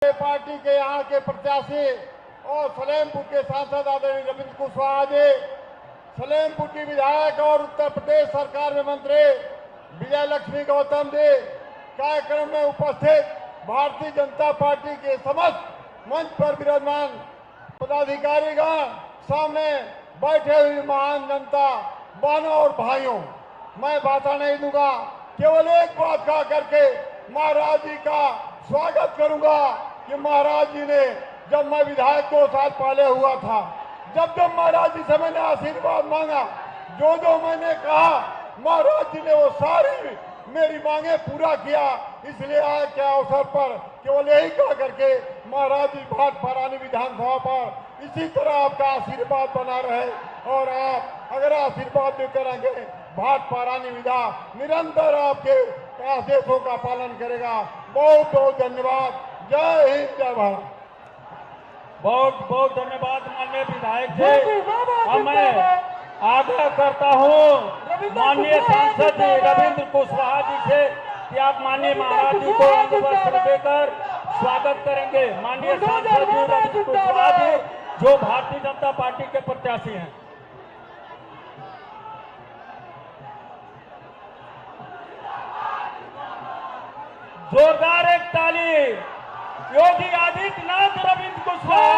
Party के यहाँ के प्रत्याशी और सलेमपुर के सांसद आदरणीय रविंद्र कुशवाहा जी, सलेमपुर की विधायक और उत्तर प्रदेश सरकार में मंत्री विजय लक्ष्मी गौतम जी, कार्यक्रम में उपस्थित भारतीय जनता पार्टी के समस्त मंच पर विराजमान पदाधिकारीगण, सामने बैठे हुए महान जनता, बहनों और भाइयों, मैं भाषण नहीं दूंगा, केवल एक बात कहा करके महाराज जी का स्वागत करूंगा कि महाराज जी ने, जब मैं विधायक 2 साल पहले हुआ था, जब महाराज जी से मैंने आशीर्वाद मांगा, जो मैंने कहा महाराज जी ने वो सारी मेरी मांगे पूरा किया। इसलिए आज के अवसर पर केवल यही कह करके महाराज जी भाटपारा रानी विधानसभा पर इसी तरह आपका आशीर्वाद बना रहे और आप अगर आशीर्वाद देते रहेंगे, भाटपारा रानी विधा निरंतर आपके आदेशों का पालन करेगा। बहुत बहुत धन्यवाद। जय हिंद, जय भारत। बहुत बहुत धन्यवाद माननीय विधायक जी। अब मैं आग्रह करता हूँ माननीय सांसद रविंद्र कुशवाहा जी से कि आप माननीय महाराज जी को अंग वस्त्र देकर स्वागत करेंगे। माननीय सांसद जी रविंद्र कुशवाहा जी, जो भारतीय जनता पार्टी के प्रत्याशी हैं। जोरदार एक ताली। योगी आदित्यनाथ रविंद्र कुशवाहा,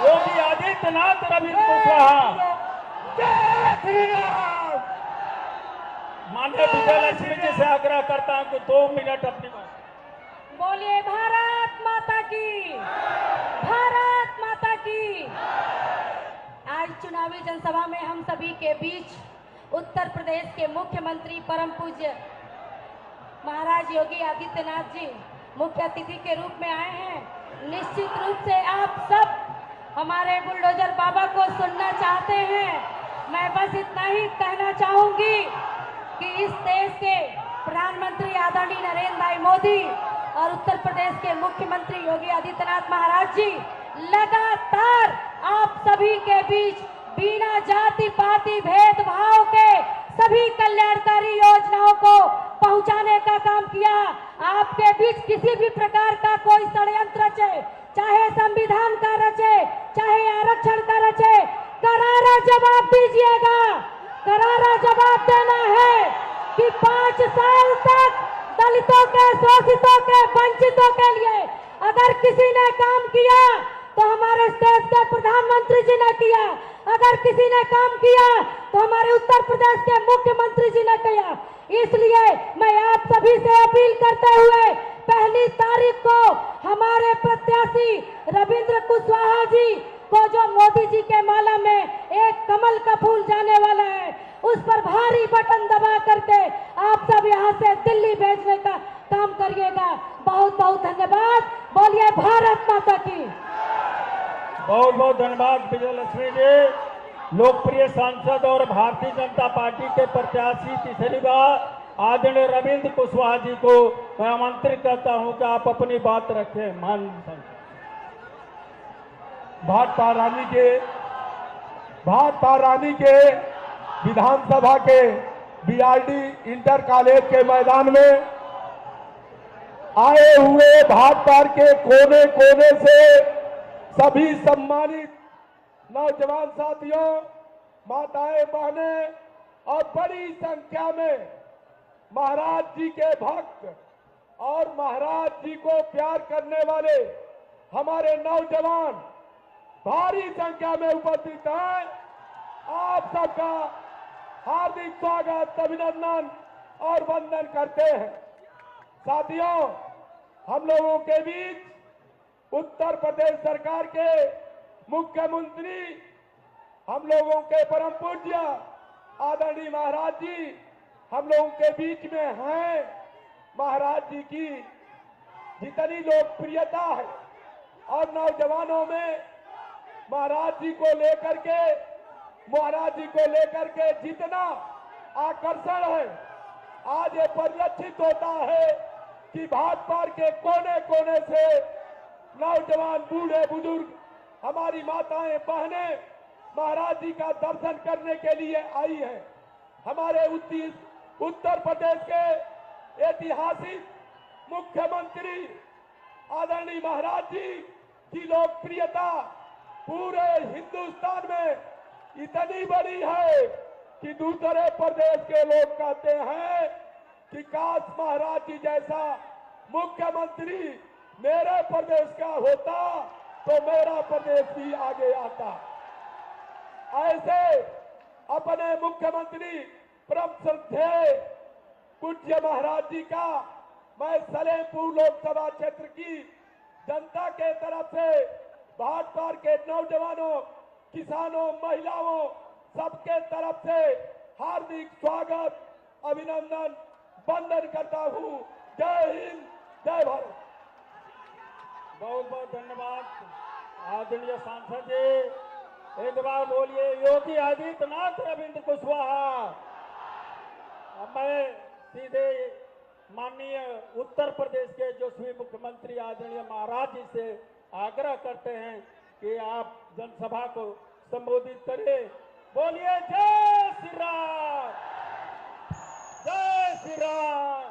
योगी आदित्यनाथ रविंद्र कुशवाहा। माननीय विजय लक्ष्मी जी से आग्रह करता हूं कि 2 मिनट अपनी बात बोलिए। भारत माता की, भारत माता की। आज चुनावी जनसभा में हम सभी के बीच उत्तर प्रदेश के मुख्यमंत्री परम पूज्य महाराज योगी आदित्यनाथ जी मुख्य अतिथि के रूप में आए हैं। निश्चित रूप से आप सब हमारे बुलडोजर बाबा को सुनना चाहते हैं। मैं बस इतना ही कहना चाहूंगी कि इस देश के प्रधानमंत्री आदरणीय नरेंद्र भाई मोदी और उत्तर प्रदेश के मुख्यमंत्री योगी आदित्यनाथ महाराज जी लगातार आप सभी के बीच बिना जाति पाति भेदभाव के सभी कल्याणकारी योजनाओं को पहुंचाने का काम किया। आपके बीच किसी भी प्रकार का कोई षड्यंत्र रचे, चाहे संविधान का रचे, चाहे आरक्षण का रचे, करारा जवाब दीजिएगा। करारा जवाब देना है कि 5 साल तक दलितों के, शोषितों के, वंचितों के लिए अगर किसी ने काम किया तो हमारे देश के प्रधानमंत्री जी ने किया। अगर किसी ने काम किया तो हमारे उत्तर प्रदेश के मुख्यमंत्री जी ने किया। इसलिए मैं आप सभी से अपील करते हुए 1 तारीख को हमारे प्रत्याशी रविंद्र कुशवाहा जी को, जो मोदी जी के माला में एक कमल का फूल जाने वाला है, उस पर भारी बटन दबा करके आप सब यहाँ से दिल्ली भेजने का काम करिएगा। बहुत बहुत धन्यवाद। बोलिए भारत माता की। बहुत बहुत धन्यवाद विजय लक्ष्मी जी। लोकप्रिय सांसद और भारतीय जनता पार्टी के प्रत्याशी तीसरी बार आदरणीय रविंद्र कुशवाहा जी को मैं आमंत्रित करता हूं कि आप अपनी बात रखें। माननीय सांसद भाटपारा रानी के विधानसभा के बीआरडी इंटर कॉलेज के मैदान में आए हुए भाटपारा के कोने कोने से सभी सम्मानित नौजवान साथियों, माताएं, बहनें और बड़ी संख्या में महाराज जी के भक्त और महाराज जी को प्यार करने वाले हमारे नौजवान भारी संख्या में उपस्थित हैं। आप सबका हार्दिक स्वागत, अभिनंदन और वंदन करते हैं। साथियों, हम लोगों के बीच उत्तर प्रदेश सरकार के मुख्यमंत्री, हम लोगों के परम पूज्य आदरणीय महाराज जी हम लोगों के बीच में हैं। महाराज जी की जितनी लोकप्रियता है और नौजवानों में महाराज जी को लेकर के जितना आकर्षण है, आज ये परिलक्षित होता है कि भाटपारा के कोने कोने से नौजवान, बूढ़े, बुजुर्ग, हमारी माताएं, बहनें महाराज जी का दर्शन करने के लिए आई हैं। हमारे उत्तर प्रदेश के ऐतिहासिक मुख्यमंत्री आदरणीय महाराज जी की लोकप्रियता पूरे हिंदुस्तान में इतनी बड़ी है कि दूसरे प्रदेश के लोग कहते हैं कि काश महाराज जी जैसा मुख्यमंत्री मेरे प्रदेश का होता तो मेरा प्रदेश भी आगे आता। ऐसे अपने मुख्यमंत्री परम श्रद्धेय पूज्य महाराज जी का मैं सलेमपुर लोकसभा क्षेत्र की जनता के तरफ से भाजपा के नौजवानों, किसानों, महिलाओं सबके तरफ से हार्दिक स्वागत, अभिनंदन, वंदन करता हूं। जय हिंद, जय भारत। बहुत बहुत धन्यवाद आदरणीय सांसद जी। एक बार बोलिए योगी आदित्यनाथ रविंद्र कुशवाहा। अब मैं सीधे माननीय उत्तर प्रदेश के यशस्वी मुख्यमंत्री आदरणीय महाराज जी से आग्रह करते हैं कि आप जनसभा को संबोधित करें। बोलिए जय श्री राम, जय श्री राम।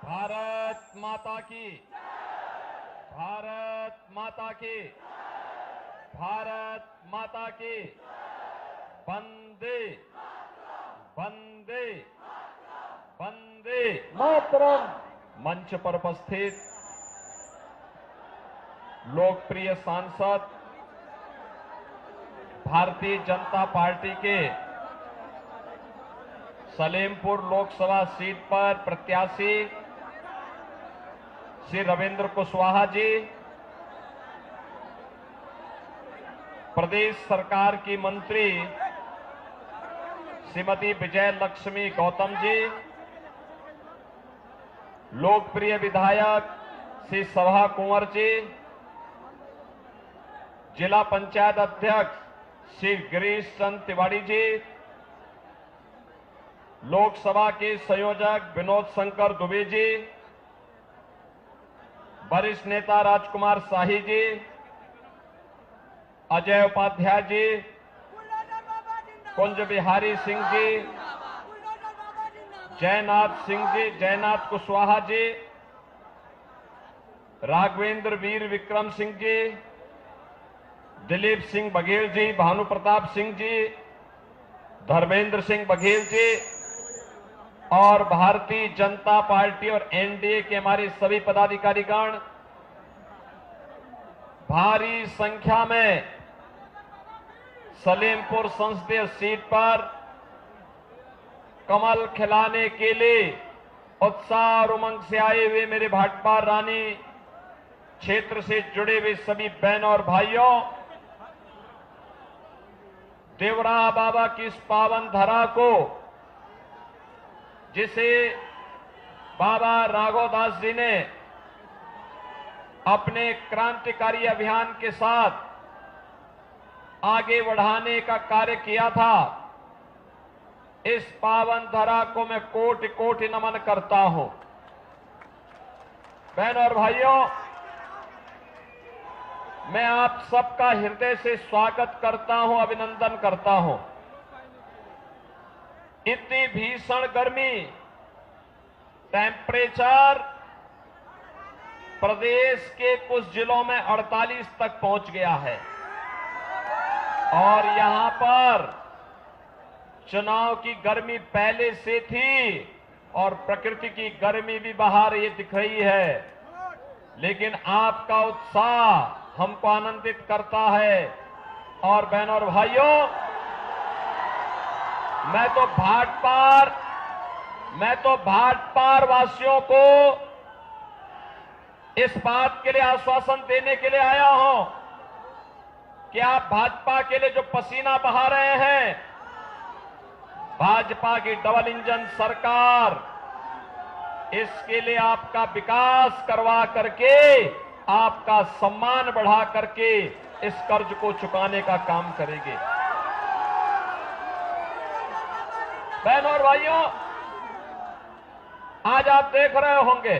भारत माता की, भारत माता की, भारत माता की। वंदे वंदे वंदे मातरम। मंच पर उपस्थित लोकप्रिय सांसद, भारतीय जनता पार्टी के सलेमपुर लोकसभा सीट पर प्रत्याशी श्री रविंद्र कुशवाहा जी, प्रदेश सरकार की मंत्री श्रीमती विजय लक्ष्मी गौतम जी, लोकप्रिय विधायक श्री सभा कुंवर जी, जिला पंचायत अध्यक्ष श्री गिरीश चंद तिवारी जी, लोकसभा के संयोजक विनोद शंकर दुबे जी, वरिष्ठ नेता राजकुमार शाही जी, अजय उपाध्याय जी, कुंज बिहारी सिंह जी, जयनाथ सिंह जी, जयनाथ कुशवाहा जी, राघवेंद्र वीर विक्रम सिंह जी, दिलीप सिंह बघेल जी, भानु प्रताप सिंह जी, धर्मेंद्र सिंह बघेल जी और भारतीय जनता पार्टी और एनडीए के हमारे सभी पदाधिकारीगण भारी संख्या में सलेमपुर संसदीय सीट पर कमल खिलाने के लिए उत्साह और उमंग से आए हुए मेरे भाटपार रानी क्षेत्र से जुड़े हुए सभी बहनों और भाइयों, देवरा बाबा की इस पावन धरा को, जिसे बाबा राघवदास जी ने अपने क्रांतिकारी अभियान के साथ आगे बढ़ाने का कार्य किया था, इस पावन धरा को मैं कोटि कोटि नमन करता हूं। बहनों और भाइयों, मैं आप सबका हृदय से स्वागत करता हूं, अभिनंदन करता हूं। इतनी भीषण गर्मी, टेम्परेचर प्रदेश के कुछ जिलों में 48 तक पहुंच गया है और यहां पर चुनाव की गर्मी पहले से थी और प्रकृति की गर्मी भी बाहर ये दिख रही है, लेकिन आपका उत्साह हमको आनंदित करता है। और बहनों और भाइयों, मैं तो भाटपार वासियों को इस बात के लिए आश्वासन देने के लिए आया हूं कि आप भाजपा के लिए जो पसीना बहा रहे हैं, भाजपा की डबल इंजन सरकार इसके लिए आपका विकास करवा करके, आपका सम्मान बढ़ा करके इस कर्ज को चुकाने का काम करेंगे। बहनों और भाइयों, आज आप देख रहे होंगे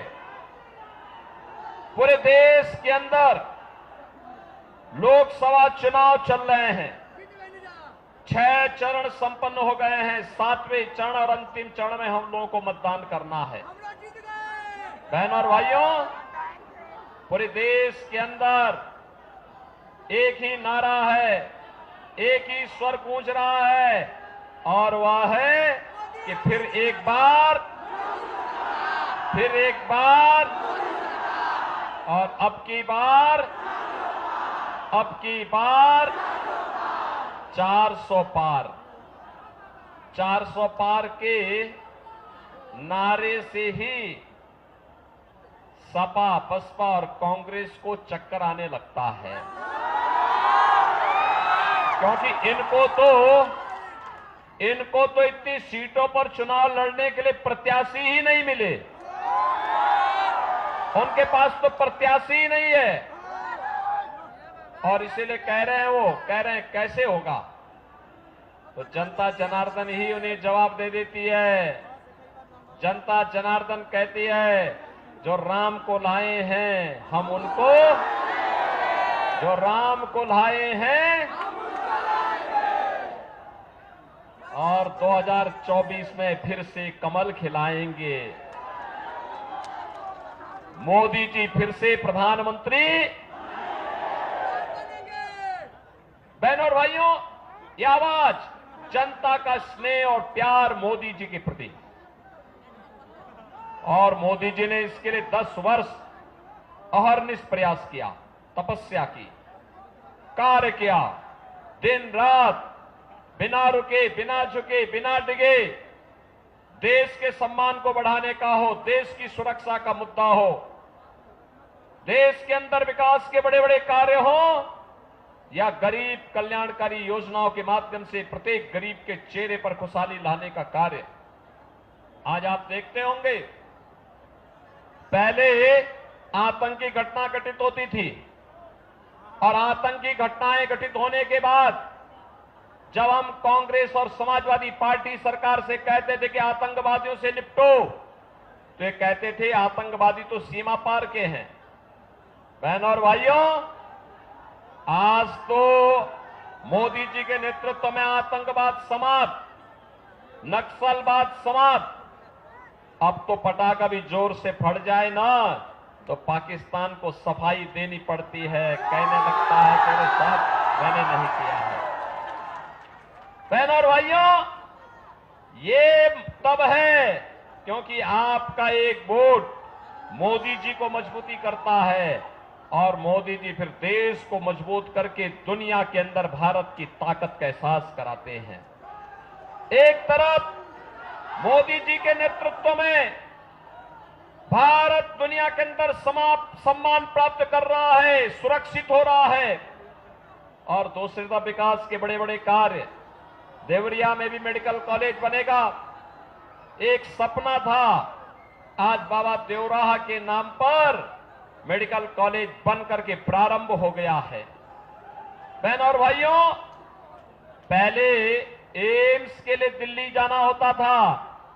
पूरे देश के अंदर लोकसभा चुनाव चल रहे हैं। 6 चरण संपन्न हो गए हैं, 7वें चरण और अंतिम चरण में हम लोगों को मतदान करना है। बहनों और भाइयों, पूरे देश के अंदर एक ही नारा है, एक ही स्वर गूंज रहा है, और वह है कि फिर एक बार और अब की बार 400 पार। 400 पार के नारे से ही सपा, बसपा और कांग्रेस को चक्कर आने लगता है, क्योंकि इनको तो इतनी सीटों पर चुनाव लड़ने के लिए प्रत्याशी ही नहीं मिले। उनके पास तो प्रत्याशी ही नहीं है, और इसीलिए कह रहे हैं कैसे होगा। तो जनता जनार्दन ही उन्हें जवाब दे देती है। जनता जनार्दन कहती है, जो राम को लाए हैं हम उनको, जो राम को लाए हैं, और 2024 में फिर से कमल खिलाएंगे। मोदी जी फिर से प्रधानमंत्री। बहनों और भाइयों, यह आवाज जनता का स्नेह और प्यार मोदी जी के प्रति, और मोदी जी ने इसके लिए 10 वर्ष अहर्निश प्रयास किया, तपस्या की, कार्य किया, दिन रात बिना रुके, बिना झुके, बिना डिगे। देश के सम्मान को बढ़ाने का हो, देश की सुरक्षा का मुद्दा हो, देश के अंदर विकास के बड़े बड़े कार्य हो, या गरीब कल्याणकारी योजनाओं के माध्यम से प्रत्येक गरीब के चेहरे पर खुशहाली लाने का कार्य। आज आप देखते होंगे, पहले आतंकी घटना घटित होती थी, और आतंकी घटनाएं घटित होने के बाद जब हम कांग्रेस और समाजवादी पार्टी सरकार से कहते थे कि आतंकवादियों से निपटो, तो ये कहते थे आतंकवादी तो सीमा पार के हैं। बहनों और भाइयों, आज तो मोदी जी के नेतृत्व में आतंकवाद समाप्त, नक्सलवाद समाप्त। अब तो पटाखा भी जोर से फट जाए ना, तो पाकिस्तान को सफाई देनी पड़ती है, कहने लगता है तेरे साथ मैंने नहीं किया है। बहनों और भाइयों, ये तब है क्योंकि आपका एक वोट मोदी जी को मजबूती करता है, और मोदी जी फिर देश को मजबूत करके दुनिया के अंदर भारत की ताकत का एहसास कराते हैं। एक तरफ मोदी जी के नेतृत्व में भारत दुनिया के अंदर सम्मान प्राप्त कर रहा है, सुरक्षित हो रहा है, और दूसरी तरफ विकास के बड़े बड़े कार्य। देवरिया में भी मेडिकल कॉलेज बनेगा, एक सपना था, आज बाबा देवराहा के नाम पर मेडिकल कॉलेज बन करके प्रारंभ हो गया है। बहनों और भाइयों, पहले एम्स के लिए दिल्ली जाना होता था,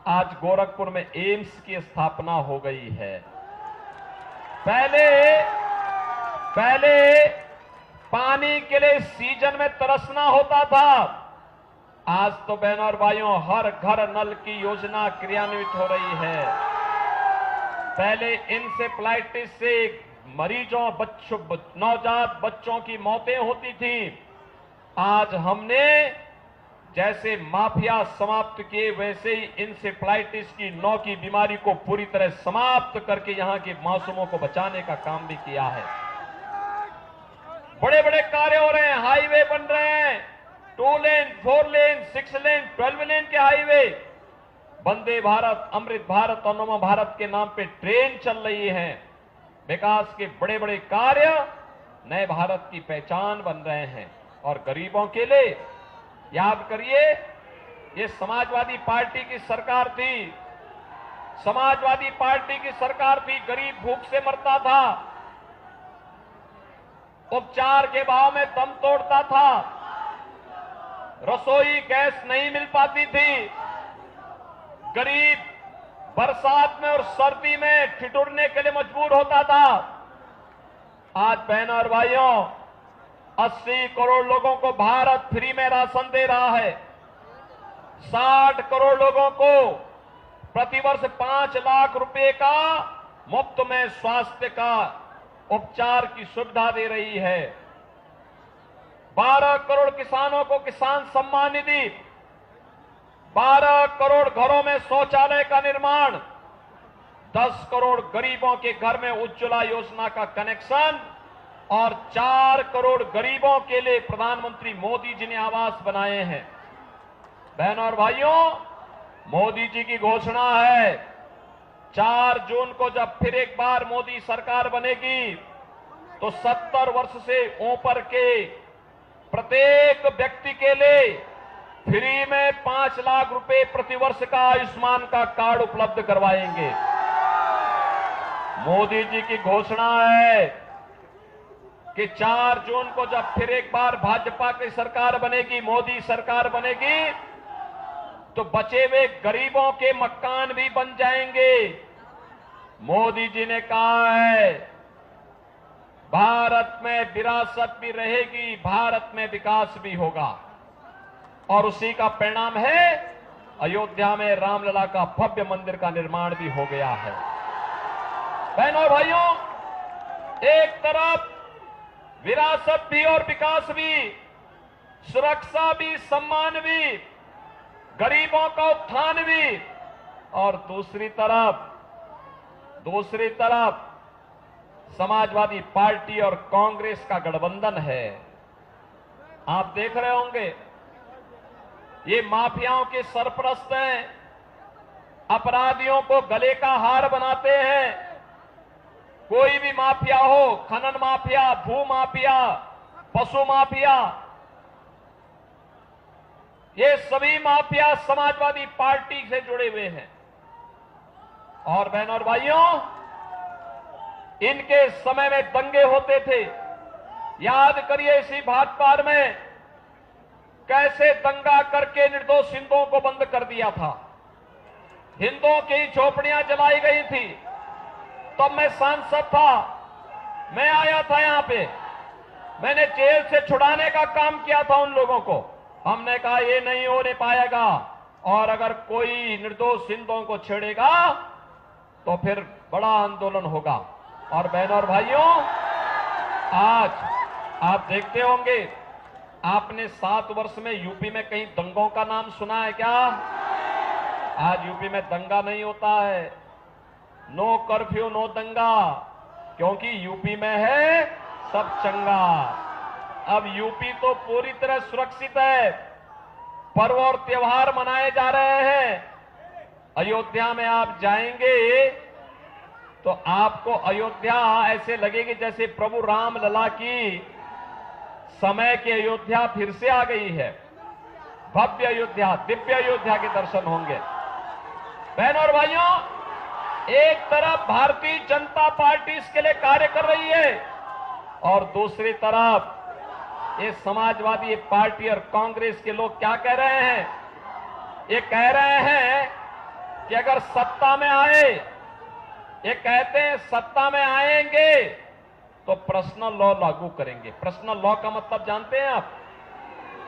आज गोरखपुर में एम्स की स्थापना हो गई है। पहले पानी के लिए सीजन में तरसना होता था, आज तो बहनों और भाइयों हर घर नल की योजना क्रियान्वित हो रही है। पहले इंसेफ्लाइटिस से मरीजों, नवजात बच्चों की मौतें होती थी, आज हमने जैसे माफिया समाप्त किए, वैसे ही इंसेफ्लाइटिस की 9 की बीमारी को पूरी तरह समाप्त करके यहां के मासूमों को बचाने का काम भी किया है। बड़े बड़े कार्य हो रहे हैं, हाईवे बन रहे हैं, 2 लेन, 4 लेन, 6 लेन, 12 लेन के हाईवे, वंदे भारत, अमृत भारत और नमो भारत के नाम पे ट्रेन चल रही है। विकास के बड़े बड़े कार्य नए भारत की पहचान बन रहे हैं। और गरीबों के लिए याद करिए, ये समाजवादी पार्टी की सरकार थी, समाजवादी पार्टी की सरकार थी, गरीब भूख से मरता था, उपचार के भाव में दम तोड़ता था, रसोई गैस नहीं मिल पाती थी, गरीब बरसात में और सर्दी में ठिठुरने के लिए मजबूर होता था। आज बहनों और भाइयों, 80 करोड़ लोगों को भारत फ्री में राशन दे रहा है। 60 करोड़ लोगों को प्रतिवर्ष 5 लाख रुपए का मुफ्त में स्वास्थ्य का उपचार की सुविधा दे रही है। 12 करोड़ किसानों को किसान सम्मान निधि, 12 करोड़ घरों में शौचालय का निर्माण, 10 करोड़ गरीबों के घर में उज्ज्वला योजना का कनेक्शन और 4 करोड़ गरीबों के लिए प्रधानमंत्री मोदी जी ने आवास बनाए हैं। बहनों और भाइयों, मोदी जी की घोषणा है 4 जून को जब फिर एक बार मोदी सरकार बनेगी तो 70 वर्ष से ऊपर के प्रत्येक व्यक्ति के लिए फ्री में 5 लाख रुपए प्रतिवर्ष का आयुष्मान का कार्ड उपलब्ध करवाएंगे। मोदी जी की घोषणा है कि 4 जून को जब फिर एक बार भाजपा की सरकार बनेगी, मोदी सरकार बनेगी, तो बचे हुए गरीबों के मकान भी बन जाएंगे। मोदी जी ने कहा है भारत में विरासत भी रहेगी, भारत में विकास भी होगा, और उसी का परिणाम है अयोध्या में रामलला का भव्य मंदिर का निर्माण भी हो गया है। बहनों और भाइयों, एक तरफ विरासत भी और विकास भी, सुरक्षा भी, सम्मान भी, गरीबों का उत्थान भी, और दूसरी तरफ समाजवादी पार्टी और कांग्रेस का गठबंधन है। आप देख रहे होंगे ये माफियाओं के सरपरस्त हैं, अपराधियों को गले का हार बनाते हैं। कोई भी माफिया हो, खनन माफिया, भू माफिया, पशु माफिया, ये सभी माफिया समाजवादी पार्टी से जुड़े हुए हैं। और बहनों और भाइयों, इनके समय में दंगे होते थे। याद करिए इसी भाटपार में कैसे दंगा करके निर्दोष हिंदुओं को बंद कर दिया था। हिंदुओं की झोपड़ियां जलाई गई थी। तब मैं सांसद था, मैं आया था यहां पे, मैंने जेल से छुड़ाने का काम किया था उन लोगों को। हमने कहा ये नहीं होने पाएगा, और अगर कोई निर्दोष हिंदुओं को छेड़ेगा तो फिर बड़ा आंदोलन होगा। और बहनों और भाइयों, आज आप देखते होंगे, आपने 7 वर्ष में यूपी में कहीं दंगों का नाम सुना है क्या? आज यूपी में दंगा नहीं होता है। नो कर्फ्यू, नो दंगा, क्योंकि यूपी में है सब चंगा। अब यूपी तो पूरी तरह सुरक्षित है, पर्व और त्योहार मनाए जा रहे हैं। अयोध्या में आप जाएंगे तो आपको अयोध्या ऐसे लगेगी जैसे प्रभु राम लला की समय की अयोध्या फिर से आ गई है। भव्य अयोध्या, दिव्य अयोध्या के दर्शन होंगे। बहनों और भाइयों, एक तरफ भारतीय जनता पार्टी इसके लिए कार्य कर रही है, और दूसरी तरफ ये समाजवादी पार्टी और कांग्रेस के लोग क्या कह रहे हैं? ये कह रहे हैं कि अगर सत्ता में आए, ये कहते हैं सत्ता में आएंगे तो पर्सनल लॉ लागू करेंगे। पर्सनल लॉ का मतलब जानते हैं आप?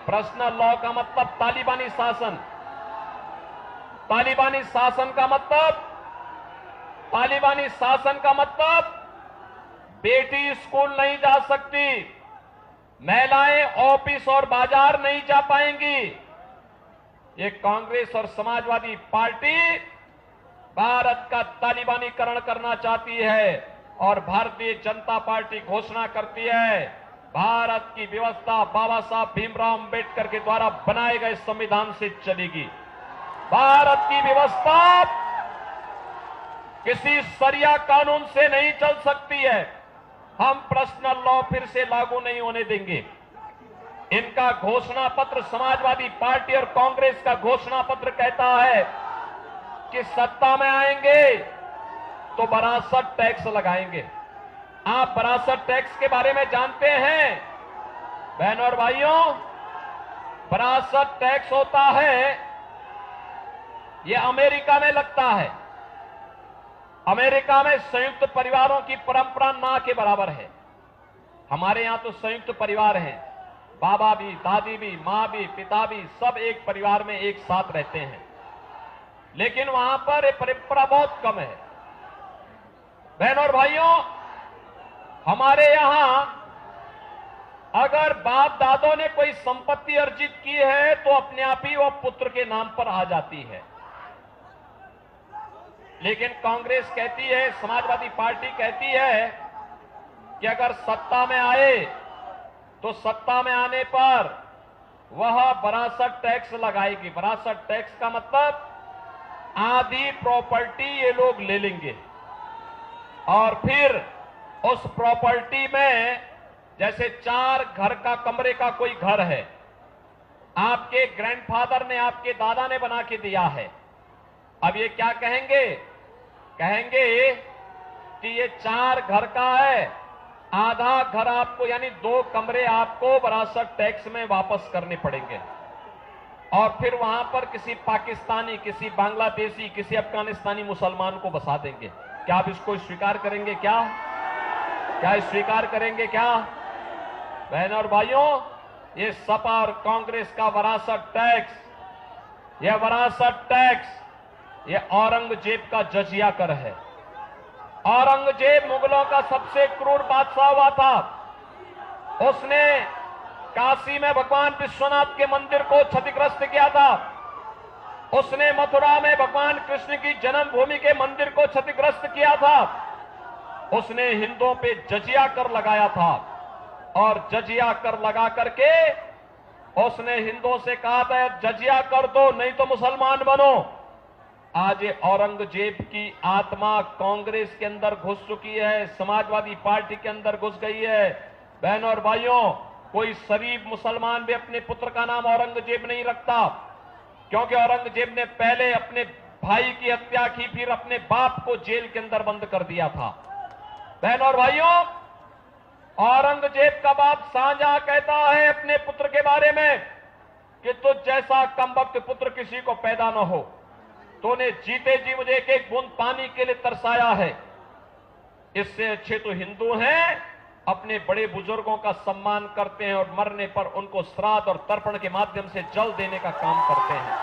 पर्सनल लॉ का मतलब तालिबानी शासन। तालिबानी शासन का मतलब बेटी स्कूल नहीं जा सकती, महिलाएं ऑफिस और बाजार नहीं जा पाएंगी। ये कांग्रेस और समाजवादी पार्टी भारत का तालिबानीकरण करना चाहती है, और भारतीय जनता पार्टी घोषणा करती है भारत की व्यवस्था बाबा साहब भीमराव अंबेडकर के द्वारा बनाए गए संविधान से चलेगी। भारत की व्यवस्था किसी सरिया कानून से नहीं चल सकती है। हम पर्सनल लॉ फिर से लागू नहीं होने देंगे। इनका घोषणा पत्र, समाजवादी पार्टी और कांग्रेस का घोषणा पत्र कहता है कि सत्ता में आएंगे तो वरासत टैक्स लगाएंगे। आप वरासत टैक्स के बारे में जानते हैं बहनों और भाइयों? वरासत टैक्स होता है, यह अमेरिका में लगता है। अमेरिका में संयुक्त परिवारों की परंपरा ना के बराबर है। हमारे यहां तो संयुक्त परिवार हैं, बाबा भी, दादी भी, मां भी, पिता भी, सब एक परिवार में एक साथ रहते हैं। लेकिन वहां पर यह परंपरा बहुत कम है। बहनों और भाइयों, हमारे यहां अगर बाप दादों ने कोई संपत्ति अर्जित की है तो अपने आप ही वह पुत्र के नाम पर आ जाती है। लेकिन कांग्रेस कहती है, समाजवादी पार्टी कहती है कि अगर सत्ता में आए तो सत्ता में आने पर वह वरासत टैक्स लगाएगी। वरासत टैक्स का मतलब आधी प्रॉपर्टी ये लोग ले लेंगे और फिर उस प्रॉपर्टी में, जैसे 4 घर का कमरे का कोई घर है, आपके ग्रैंडफादर ने, आपके दादा ने बना के दिया है। अब ये क्या कहेंगे? कहेंगे कि ये 4 घर का है, आधा घर आपको, यानी 2 कमरे आपको वरासत टैक्स में वापस करने पड़ेंगे और फिर वहां पर किसी पाकिस्तानी, किसी बांग्लादेशी, किसी अफगानिस्तानी मुसलमान को बसा देंगे। क्या आप इसको स्वीकार करेंगे? क्या स्वीकार करेंगे? क्या बहनों और भाइयों, ये सपा और कांग्रेस का वरासत टैक्स, यह वरासत टैक्स, ये औरंगजेब का जजिया कर है। औरंगजेब मुगलों का सबसे क्रूर बादशाह हुआ था। उसने काशी में भगवान विश्वनाथ के मंदिर को क्षतिग्रस्त किया था। उसने मथुरा में भगवान कृष्ण की जन्मभूमि के मंदिर को क्षतिग्रस्त किया था। उसने हिंदुओं पे जजिया कर लगाया था और जजिया कर लगा करके उसने हिंदुओं से कहा था, जजिया कर दो नहीं तो मुसलमान बनो। आज ये औरंगजेब की आत्मा कांग्रेस के अंदर घुस चुकी है, समाजवादी पार्टी के अंदर घुस गई है। बहनों और भाइयों, कोई शरीफ मुसलमान भी अपने पुत्र का नाम औरंगजेब नहीं रखता, क्योंकि औरंगजेब ने पहले अपने भाई की हत्या की, फिर अपने बाप को जेल के अंदर बंद कर दिया था। बहनों और भाइयों, औरंगजेब का बाप शाहजहां कहता है अपने पुत्र के बारे में कि तुझ जैसा कमबख्त पुत्र किसी को पैदा न हो। तूने जीते जी मुझे एक बूंद पानी के लिए तरसाया है। इससे अच्छे तो हिंदू हैं, अपने बड़े बुजुर्गों का सम्मान करते हैं और मरने पर उनको श्राद्ध और तर्पण के माध्यम से जल देने का काम करते हैं।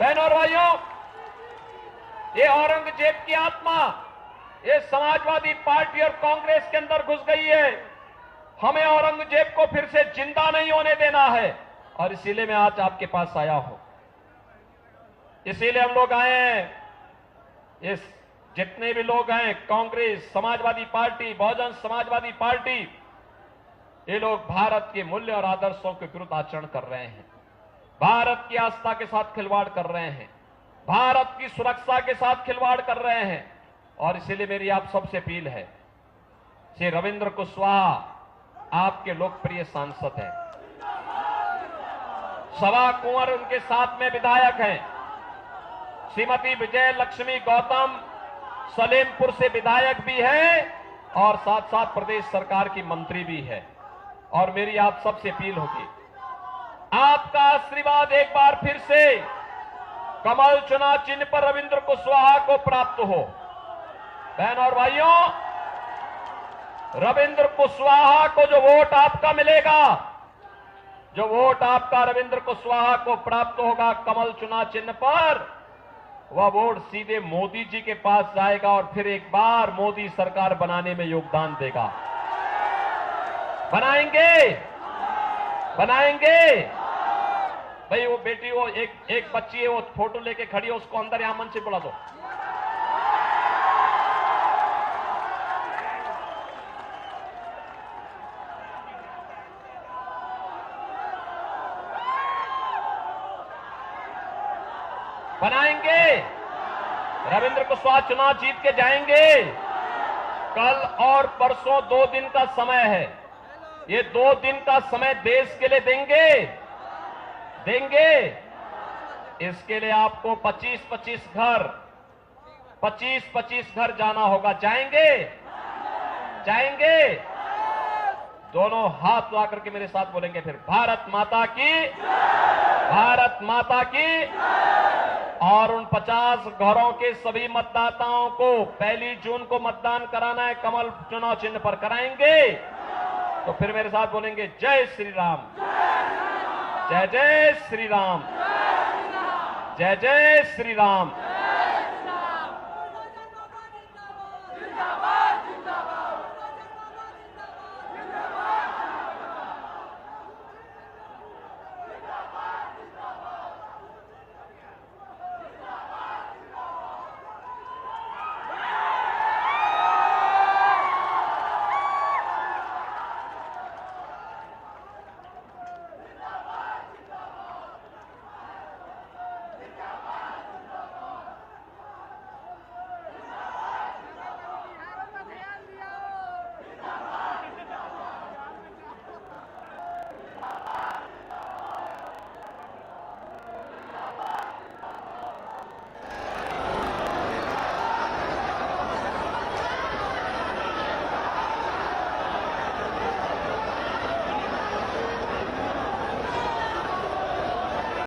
बहनों और भाइयों, ये औरंगजेब की आत्मा ये समाजवादी पार्टी और कांग्रेस के अंदर घुस गई है। हमें औरंगजेब को फिर से जिंदा नहीं होने देना है और इसीलिए मैं आज आपके पास आया हूं। इसीलिए हम लोग आए हैं। इस जितने भी लोग हैं, कांग्रेस, समाजवादी पार्टी, बहुजन समाजवादी पार्टी, ये लोग भारत के मूल्य और आदर्शों के विरुद्ध आचरण कर रहे हैं, भारत की आस्था के साथ खिलवाड़ कर रहे हैं, भारत की सुरक्षा के साथ खिलवाड़ कर रहे हैं। और इसीलिए मेरी आप सबसे अपील है, श्री रविंद्र कुशवाहा आपके लोकप्रिय सांसद हैं, सवा कुंवर उनके साथ में विधायक हैं, श्रीमती विजय लक्ष्मी गौतम सलेमपुर से विधायक भी है और साथ साथ प्रदेश सरकार की मंत्री भी है। और मेरी आप सबसे अपील होगी, आपका आशीर्वाद एक बार फिर से कमल चुनाव चिन्ह पर रविंद्र कुशवाहा को प्राप्त हो। बहनों और भाइयों, रविंद्र कुशवाहा को जो वोट आपका मिलेगा, जो वोट आपका रविंद्र कुशवाहा को प्राप्त होगा कमल चुनाव चिन्ह पर, वह वोट सीधे मोदी जी के पास जाएगा और फिर एक बार मोदी सरकार बनाने में योगदान देगा। बनाएंगे भाई। वो बेटी, वो एक बच्ची है, वो फोटो लेके खड़ी है, उसको अंदर यहां मंच से बुला दो। बनाएंगे। रविंद्र कुशवाहा चुनाव जीत के जाएंगे। कल और परसों 2 दिन का समय है। ये 2 दिन का समय देश के लिए देंगे। इसके लिए आपको 25-25 घर जाना होगा। जाएंगे। दोनों हाथ ला करके मेरे साथ बोलेंगे फिर, भारत माता की। और उन 50 घरों के सभी मतदाताओं को 1 जून को मतदान कराना है, कमल चुनाव चिन्ह पर कराएंगे। तो फिर मेरे साथ बोलेंगे, जय श्री राम, जय जय श्री राम, जय जय श्री राम।